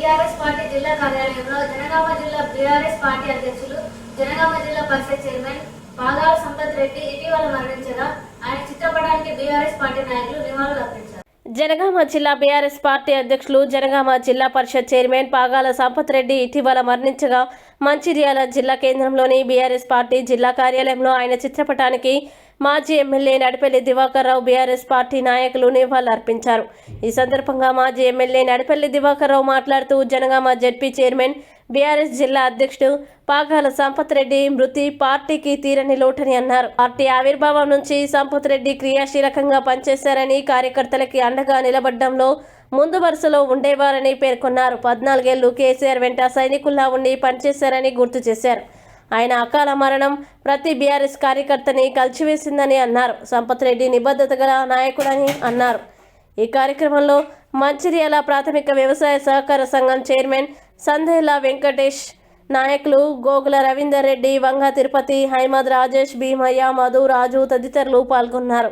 BRS party జిల్లా కార్యాలయంలో జనగామ జిల్లా బీఆర్ఎస్ పార్టీ అధ్యక్షులు, జనగామ జిల్లా పరిషత్ చైర్మన్ పాగాల సంపత్ రెడ్డి ఇటీవల మరణించగా ఆయన చిత్రపటానికి బీఆర్ఎస్ పార్టీ నాయకులు నివాళులు అర్పించారు. జనగామ జిల్లా బీఆర్ఎస్ పార్టీ అధ్యక్షులు, జనగామ జిల్లా పరిషత్ చైర్మన్ పాగాల సంపత్ రెడ్డి ఇటీవల మరణించగా మంచిర్యాల జిల్లా కేంద్రంలోని బీఆర్ఎస్ పార్టీ జిల్లా కార్యాలయంలో ఆయన చిత్రపటానికి మాజీ ఎమ్మెల్యే నడిపెల్లి దివాకర్ రావు బీఆర్ఎస్ పార్టీ నాయకులు నివాళులర్పించారు. ఈ సందర్భంగా మాజీ ఎమ్మెల్యే నడిపెల్లి దివాకర్ రావు మాట్లాడుతూ జనగామ జెడ్పీ చైర్మన్, బీఆర్ఎస్ జిల్లా అధ్యక్షుడు పాగాల సంపత్ రెడ్డి మృతి పార్టీకి తీరని లోటని అన్నారు. పార్టీ ఆవిర్భావం నుంచి సంపత్ రెడ్డి క్రియాశీలకంగా పనిచేశారని, కార్యకర్తలకి అండగా నిలబడడంలో ముందు వరుసలో ఉండేవారని పేర్కొన్నారు. 14 ఏళ్లు కేసీఆర్ వెంట సైనికుల్లా ఉండి పనిచేశారని గుర్తు చేశారు. ఆయన అకాల మరణం ప్రతి బీఆర్ఎస్ కార్యకర్తని కలిచివేసిందని అన్నారు. సంపత్ రెడ్డి నిబద్ధత గల నాయకుడని అన్నారు. ఈ కార్యక్రమంలో మంచిర్యాల ప్రాథమిక వ్యవసాయ సహకార సంఘం చైర్మన్ సందేల వెంకటేష్, నాయకులు గోగుల రవీందర్ రెడ్డి, వంగ తిరుపతి, హైమద్ రాజేష్, భీమయ్య, మధు, రాజు తదితరులు పాల్గొన్నారు.